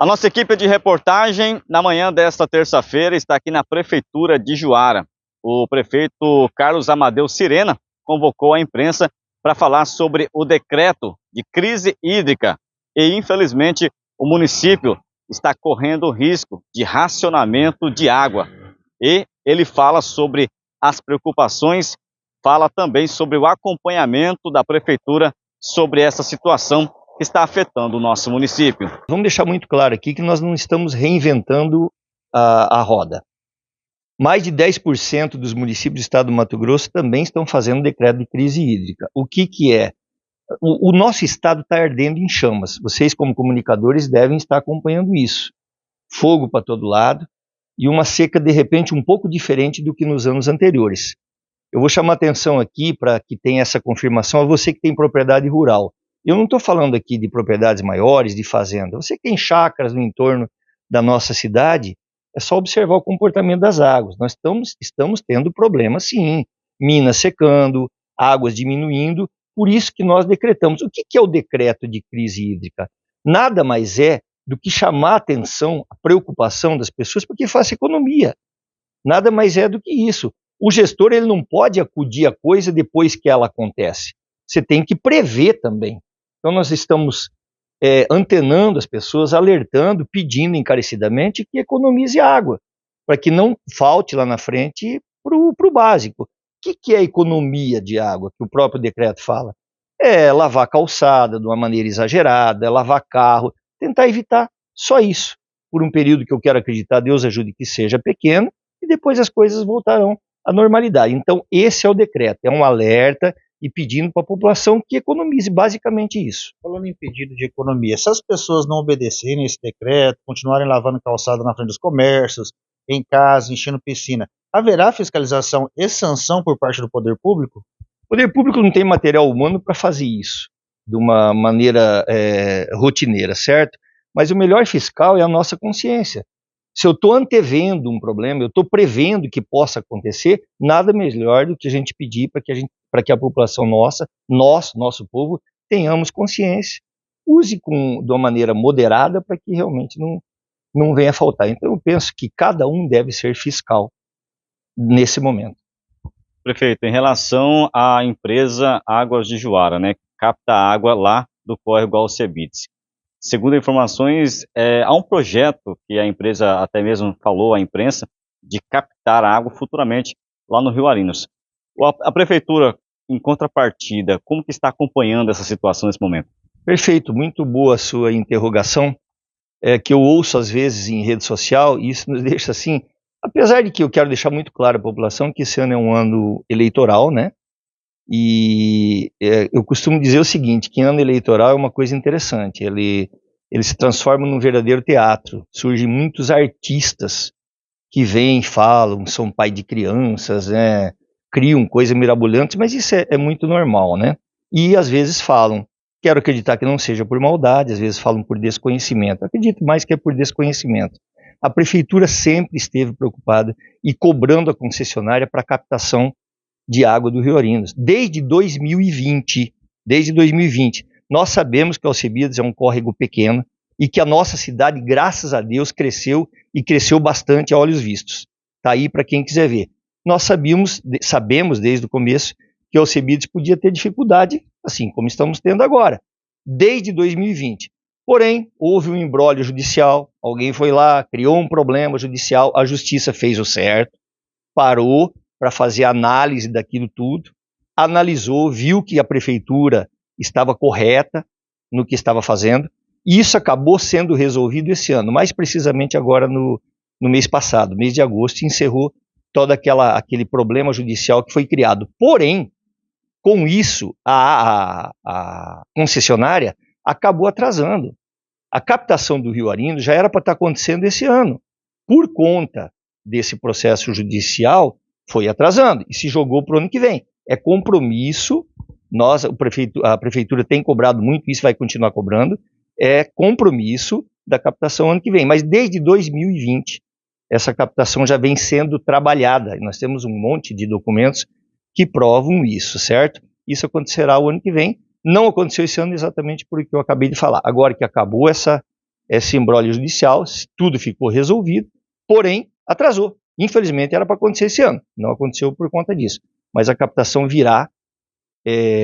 A nossa equipe de reportagem, na manhã desta terça-feira, está aqui na Prefeitura de Juara. O prefeito Carlos Amadeu Sirena convocou a imprensa para falar sobre o decreto de crise hídrica e, infelizmente, o município está correndo risco de racionamento de água. E ele fala sobre as preocupações, fala também sobre o acompanhamento da Prefeitura sobre essa situação que está afetando o nosso município. Vamos deixar muito claro aqui que nós não estamos reinventando a roda. Mais de 10% dos municípios do estado do Mato Grosso também estão fazendo decreto de crise hídrica. O que é? O nosso estado está ardendo em chamas. Vocês, como comunicadores, devem estar acompanhando isso. Fogo para todo lado e uma seca, de repente, um pouco diferente do que nos anos anteriores. Eu vou chamar atenção aqui para que tenha essa confirmação a você que tem propriedade rural. Eu não estou falando aqui de propriedades maiores, de fazenda. Você que tem chácaras no entorno da nossa cidade, é só observar o comportamento das águas. Nós estamos tendo problemas, sim. Minas secando, águas diminuindo. Por isso que nós decretamos. O que é o decreto de crise hídrica? Nada mais é do que chamar a atenção, a preocupação das pessoas, porque faça economia. Nada mais é do que isso. O gestor ele não pode acudir à coisa depois que ela acontece. Você tem que prever também. Então nós estamos antenando as pessoas, alertando, pedindo encarecidamente que economize água, para que não falte lá na frente para o básico. O que é economia de água, que o próprio decreto fala? É lavar calçada de uma maneira exagerada, é lavar carro, tentar evitar só isso. Por um período que eu quero acreditar, Deus ajude que seja pequeno, e depois as coisas voltarão à normalidade. Então esse é o decreto, é um alerta e pedindo para a população que economize, basicamente isso. Falando em pedido de economia, se as pessoas não obedecerem esse decreto, continuarem lavando calçada na frente dos comércios, em casa, enchendo piscina, haverá fiscalização e sanção por parte do poder público? O poder público não tem material humano para fazer isso de uma maneira rotineira, certo? Mas o melhor fiscal é a nossa consciência. Se eu estou antevendo um problema, eu estou prevendo que possa acontecer, nada melhor do que a gente pedir para que a população nosso povo, tenhamos consciência. Use de uma maneira moderada para que realmente não venha a faltar. Então eu penso que cada um deve ser fiscal nesse momento. Prefeito, em relação à empresa Águas de Juara, né, que capta água lá do córrego Alcebiades. Segundo informações, há um projeto que a empresa até mesmo falou à imprensa de captar água futuramente lá no Rio Arinos. A prefeitura, em contrapartida, como que está acompanhando essa situação nesse momento? Perfeito, muito boa a sua interrogação, que eu ouço às vezes em rede social, e isso nos deixa assim, apesar de que eu quero deixar muito claro à população que esse ano é um ano eleitoral, né? E eu costumo dizer o seguinte, que ano eleitoral é uma coisa interessante, ele se transforma num verdadeiro teatro, surgem muitos artistas que vêm, falam, são pai de crianças, né, criam coisas mirabolantes, mas isso é muito normal, né? E às vezes falam, quero acreditar que não seja por maldade, às vezes falam por desconhecimento, acredito mais que é por desconhecimento. A prefeitura sempre esteve preocupada e cobrando a concessionária para a captação de água do Rio Arinos, desde 2020, nós sabemos que Alcebiades é um córrego pequeno e que a nossa cidade, graças a Deus, cresceu e cresceu bastante a olhos vistos. Está aí para quem quiser ver. Nós sabemos desde o começo que Alcebiades podia ter dificuldade, assim como estamos tendo agora, desde 2020. Porém, houve um imbróglio judicial, alguém foi lá, criou um problema judicial, a justiça fez o certo, parou para fazer análise daquilo tudo, analisou, viu que a prefeitura estava correta no que estava fazendo, e isso acabou sendo resolvido esse ano, mais precisamente agora no mês passado, mês de agosto, encerrou todo aquele problema judicial que foi criado. Porém, com isso, a concessionária acabou atrasando. A captação do Rio Arinos já era para estar acontecendo esse ano. Por conta desse processo judicial, foi atrasando e se jogou para o ano que vem. É compromisso, a prefeitura tem cobrado muito, isso vai continuar cobrando, é compromisso da captação ano que vem. Mas desde 2020, essa captação já vem sendo trabalhada. E nós temos um monte de documentos que provam isso, certo? Isso acontecerá o ano que vem. Não aconteceu esse ano exatamente por o que eu acabei de falar. Agora que acabou essa esse imbróglio judicial, tudo ficou resolvido, porém atrasou. Infelizmente era para acontecer esse ano, não aconteceu por conta disso, mas a captação virá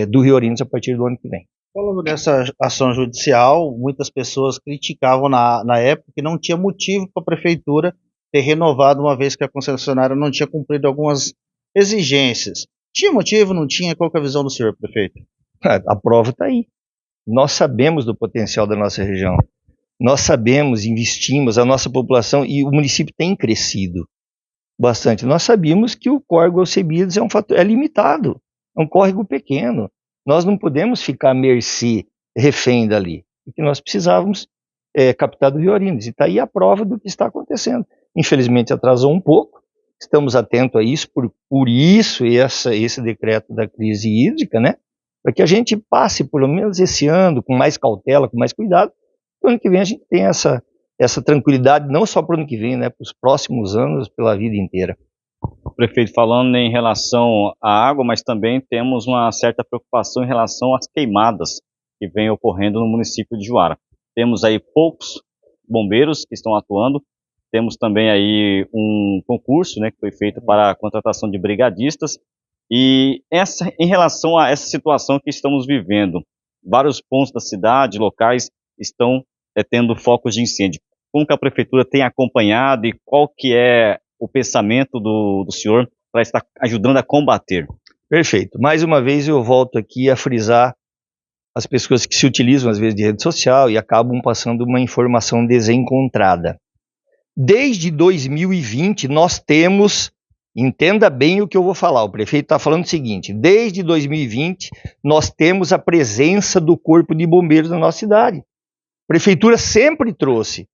do Rio Orientes a partir do ano que vem. Falando dessa ação judicial, muitas pessoas criticavam na época que não tinha motivo para a prefeitura ter renovado, uma vez que a concessionária não tinha cumprido algumas exigências. Tinha motivo, não tinha? Qual que é a visão do senhor, prefeito? A prova está aí. Nós sabemos do potencial da nossa região. Nós sabemos, investimos, a nossa população, e o município tem crescido bastante. Nós sabíamos que o córrego Alcebiades é limitado, é um córrego pequeno. Nós não podemos ficar à mercê, refém dali. O que nós precisávamos captar do Rio Orientes. E está aí a prova do que está acontecendo. Infelizmente atrasou um pouco, estamos atentos a isso, por isso esse decreto da crise hídrica, né? Para que a gente passe, pelo menos esse ano, com mais cautela, com mais cuidado. No ano que vem a gente tem essa tranquilidade, não só para o ano que vem, né? Para os próximos anos, pela vida inteira. Prefeito, falando em relação à água, mas também temos uma certa preocupação em relação às queimadas que vêm ocorrendo no município de Juara. Temos aí poucos bombeiros que estão atuando, temos também aí um concurso, né, que foi feito para a contratação de brigadistas, e em relação a essa situação que estamos vivendo, vários pontos da cidade, locais, estão tendo focos de incêndio. Como que a prefeitura tem acompanhado e qual que é o pensamento do senhor para estar ajudando a combater? Perfeito. Mais uma vez eu volto aqui a frisar as pessoas que se utilizam às vezes de rede social e acabam passando uma informação desencontrada. Desde 2020 nós temos, entenda bem o que eu vou falar, o prefeito está falando o seguinte, desde 2020 nós temos a presença do Corpo de Bombeiros na nossa cidade. A prefeitura sempre trouxe.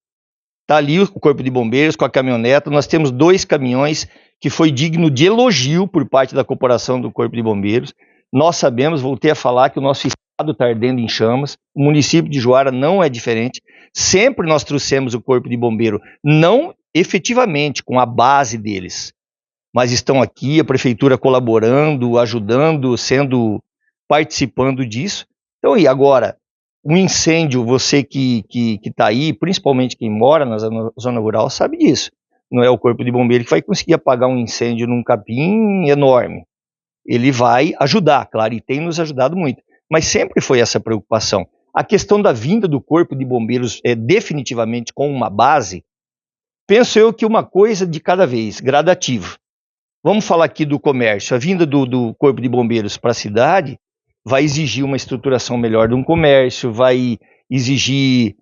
Está ali o Corpo de Bombeiros com a caminhoneta, nós temos 2 caminhões que foi digno de elogio por parte da corporação do Corpo de Bombeiros. Nós sabemos, voltei a falar, que o nosso estado está ardendo em chamas, o município de Juara não é diferente, sempre nós trouxemos o Corpo de Bombeiro, não efetivamente com a base deles, mas estão aqui, a prefeitura colaborando, ajudando, participando disso. Então, e agora, um incêndio, você que está aí, principalmente quem mora na zona rural, sabe disso. Não é o Corpo de Bombeiro que vai conseguir apagar um incêndio num capim enorme. Ele vai ajudar, claro, e tem nos ajudado muito. Mas sempre foi essa preocupação. A questão da vinda do Corpo de Bombeiros definitivamente com uma base, penso eu que uma coisa de cada vez, gradativo. Vamos falar aqui do comércio. A vinda do Corpo de Bombeiros para a cidade vai exigir uma estruturação melhor de um comércio, vai exigir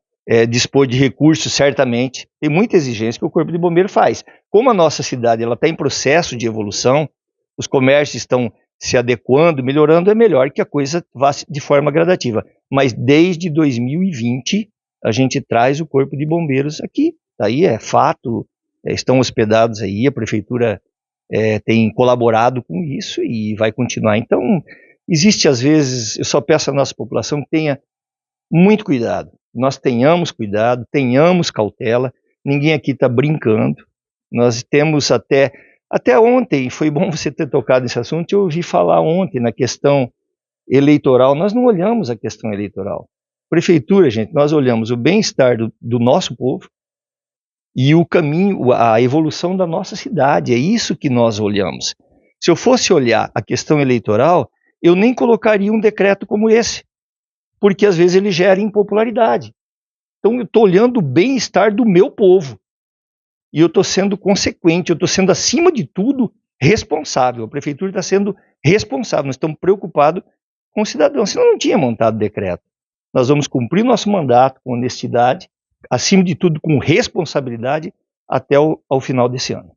dispor de recursos, certamente. Tem muita exigência que o Corpo de Bombeiro faz. Como a nossa cidade está em processo de evolução, os comércios estão se adequando, melhorando, é melhor que a coisa vá de forma gradativa. Mas desde 2020 a gente traz o Corpo de Bombeiros aqui. Aí é fato, estão hospedados aí, a prefeitura tem colaborado com isso e vai continuar. Então, existe às vezes, eu só peço à nossa população que tenha muito cuidado. Nós tenhamos cuidado, tenhamos cautela, ninguém aqui está brincando. Nós temos até ontem, foi bom você ter tocado nesse assunto, eu ouvi falar ontem na questão eleitoral, nós não olhamos a questão eleitoral. Prefeitura, gente, nós olhamos o bem-estar do nosso povo e o caminho, a evolução da nossa cidade, é isso que nós olhamos. Se eu fosse olhar a questão eleitoral, eu nem colocaria um decreto como esse, porque às vezes ele gera impopularidade. Então eu estou olhando o bem-estar do meu povo, e eu estou sendo consequente, eu estou sendo acima de tudo responsável, a prefeitura está sendo responsável, nós estamos preocupados com o cidadão, senão não tinha montado decreto. Nós vamos cumprir nosso mandato com honestidade, acima de tudo com responsabilidade, até ao final desse ano.